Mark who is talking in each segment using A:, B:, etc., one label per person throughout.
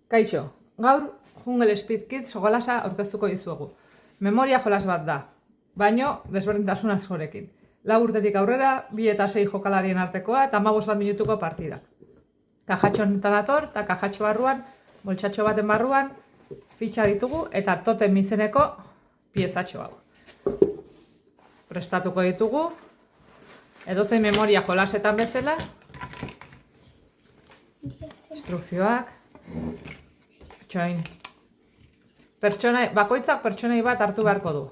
A: Kaixo, gaur Jungle Speed Kids jolasa aurkeztuko dizuegu. Memoria jolas bat da, baino desberdintasun askorekin. 4 urtetik aurrera, 2 eta 6 jokalarien artekoa eta 15 minutuko partidak. Kajatxo honetan dator, eta kajatxo barruan, boltsatxo baten barruan, fitxa ditugu eta totem izeneko piezatxo hau. Prestatuko ditugu, edozein memoria jolasetan bezala, instrukzioak, bakoitzak pertsonai bat hartu beharko du.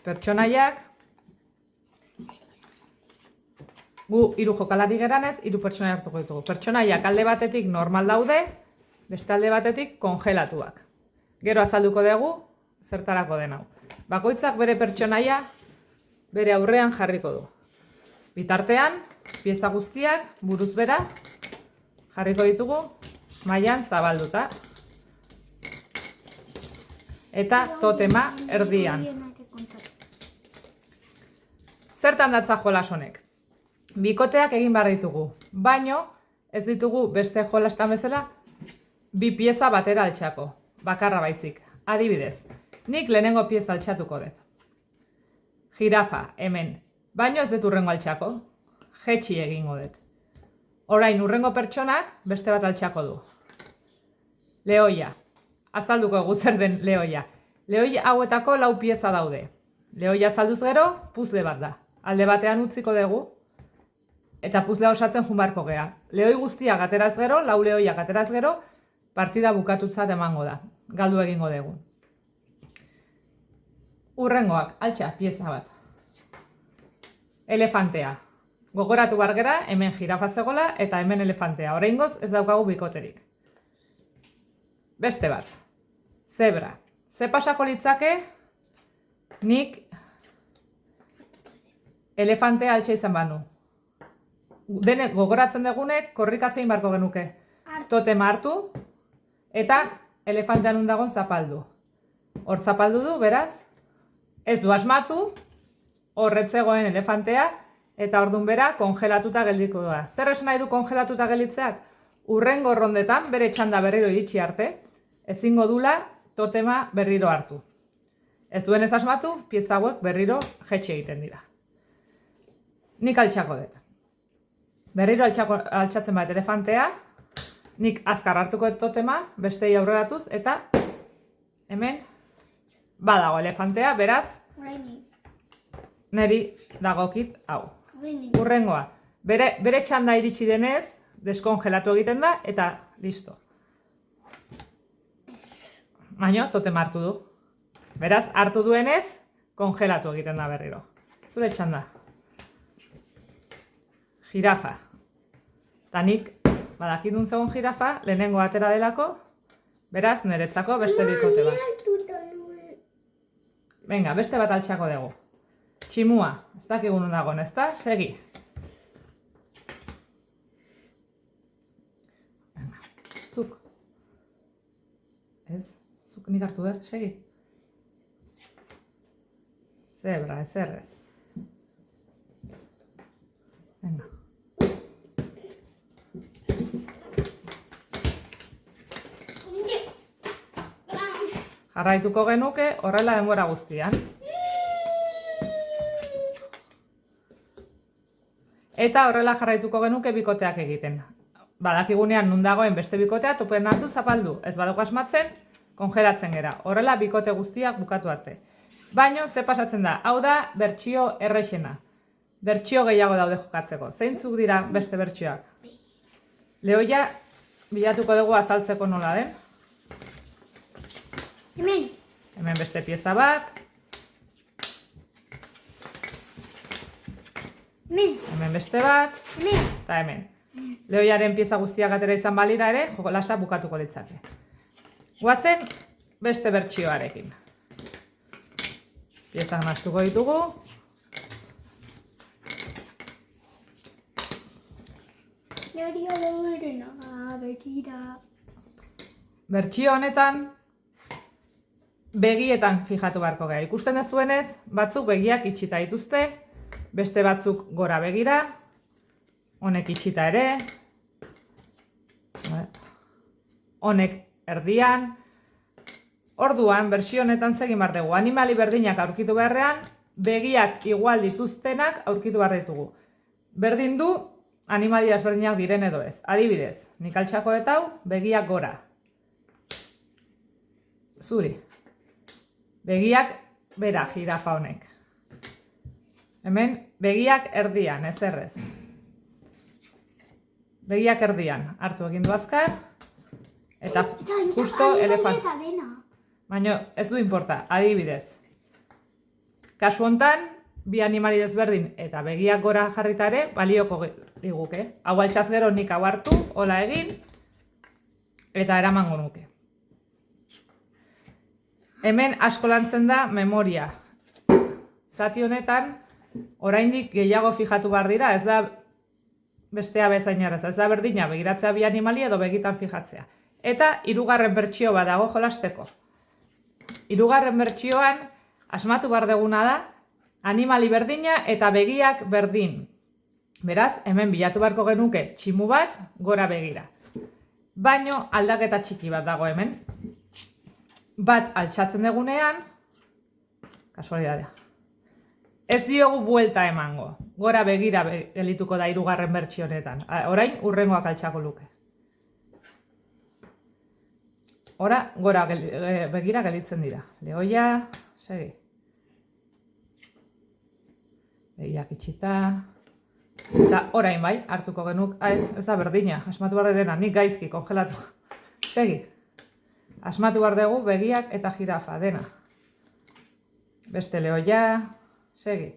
A: Pertsonaiak, gu 3 jokalari geranez, 3 pertsonai hartuko ditugu. Pertsonaiak alde batetik normal daude, beste alde batetik kongelatuak. Gero azalduko dugu, zertarako den hau. Bakoitzak bere pertsonaia bere aurrean jarriko du. Bitartean, pieza guztiak buruz bera jarriko ditugu mailan zabalduta. Eta totema erdian. Zertan datza jolas honek? Bikoteak egin behar ditugu, baino ez ditugu beste jolastan bezala 2 pieza batera altxako, bakarra baitzik. Adibidez, nik lehenengo pieza altxatuko dut. Jirafa, hemen, baino ez dut urrengo altxako, jetxi egingo dut. Orain urrengo pertsonak beste bat altxako du. Lehoia. Azalduko egu zer den lehoia. Lehoia hauetako 4 pieza daude. Lehoia azalduz gero, puzle bat da. Alde batean utziko dugu, eta puzlea osatzen junbarko gea. Lehoi guztiak ateraz gero, 4 lehoiak ateraz gero, partida bukatutzat emango da. Galdu egingo dugu. Urrengoak, altxa, pieza bat. Elefantea. Gogoratu behar gera, hemen jirafa zegoela eta hemen elefantea. Oraingoz ez daukagu bikoterik. Beste bat. Zebra. Ze pasako litzake, nik elefantea altxa izan banu. Denek gogoratzen dugunek korrikazein barko genuke. Totema hartu eta elefantean undagon zapaldu. Hor zapaldu du, beraz, ez du asmatu, horretzegoen elefantea, eta ordun bera kongelatuta geldiko da. Zer esan nahi du kongelatuta gelitzeak? Urrengo rondetan, bere txanda berriro iritsi arte, ezingo dula totema berriro hartu. Ez duen ez asmatu, pieza hauek berriro jetxe egiten dira. Nik altxako dut. Berriro altxatzen bat elefantea, nik azkar hartuko dut totema, bestei aurreratuz, eta hemen badago elefantea, beraz, neri dagokit hau. Urrengoa. Bere txanda iritsi denez, deskongelatu egiten da, eta listo. Baina, totem hartu du. Beraz, hartu duenez, kongelatu egiten da berriro. Zure txanda. Jirafa. Eta nik, badakidun zegoen jirafa, lehenengo atera delako, beraz, niretzako beste bikote bat. Venga, beste bat altxako dugu. Tximua, ez dakigun dagoen, ez da? Segi. Zuk. Ez? Zuk nik hartu dut, segi. Zebra, ez errez. Venga. Jarraituko genuke horrela denbora guztian. Eta horrela jarraituko genuke bikoteak egiten. Badakigunean nun dagoen beste bikotea, topen hartu zapaldu. Ez badugu asmatzen, kongelatzen gera. Horrela bikote guztiak bukatu arte. Baino, ze pasatzen da? Hau da bertsio errexena. Bertsio gehiago daude jokatzeko. Zeintzuk dira beste bertsioak? Lehoia bilatuko dugu azaltzeko nola den. Hemen beste pieza bat. Hemen beste bat. Eta hemen. Lehoiaren pieza guztiak atera izan balira ere, jolasa bukatuko litzake. Guazen beste bertsioarekin. Piezak naztuko ditugu. Bertsio honetan begietan fijatu beharko gara. Ikusten ez zuenez, batzuk begiak itxita dituzte, beste batzuk gora begira, honek itxita ere. honek erdian. Orduan, bersio honetan zegin behar dugu. Animali berdinak aurkitu beharrean, begiak igual dituztenak aurkitu behar ditugu. Berdin du, animali desberdinak diren edo ez. Adibidez, nik altxako eta hau, begiak gora. Zuri. Begiak bera jirafa honek. Hemen, begiak erdian, ez errez. Begiak erdian, hartu egin du azkar, eta justo elefant. Baina ez du inporta, adibidez. Kasu hontan, bi animali desberdin eta begiak gora jarritare balioko liguke. Hau altxaz gero nik hau hartu, hola egin, eta eramango nuke. Hemen asko lantzen da memoria. Zati honetan, oraindik gehiago fijatu behar dira, ez da bestea bezain errez, ez da berdina begiratzea bi animali edo begitan fijatzea. Eta hirugarren bertsio bat dago jolasteko. Hirugarren bertsioan, asmatu behar duguna da, animali berdina eta begiak berdin. Beraz, hemen bilatu beharko genuke tximu bat, gora begira. Baino aldaketa txiki bat dago hemen. Bat altxatzen dugunean, kasualidadea, ez diogu buelta emango. Gora begira gelituko da hirugarren bertsio honetan. Orain, hurrengoak altxako luke. Ora, gora begira gelitzen dira. Lehoia, segi. Begiak itxita. Eta orain bai, hartuko genuk. Ez da berdina, asmatu behar dena, nik gaizki, kongelatu. Segi. Asmatu behar dugu begiak eta jirafa, dena. Beste lehoia, segi.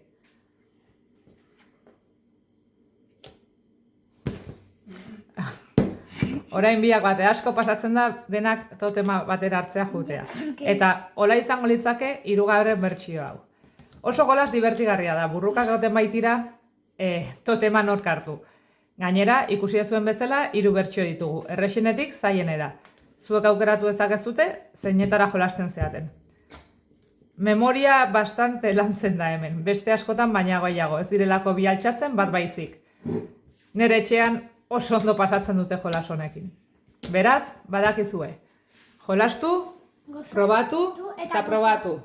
A: Orain biak bate asko pasatzen da denak totema batera hartzea jutea. Eta hola izango litzake hirugarren bertsio hau. Oso golas divertigarria da, burrukak gauten baitira totema nork hartu. Gainera, ikusi zuen bezala, 3 bertsio ditugu, errexinetik zaienera. Zuek aukeratu ezakezute, zeinetara jolasten zeaten. Memoria bastante lantzen da hemen, beste askotan baina gehiago, ez direlako bi altxatzen bat baizik. Nere etxean oso ondo pasatzen dute jolas honekin. Beraz, badakizue. Jolastu, probatu eta probatu.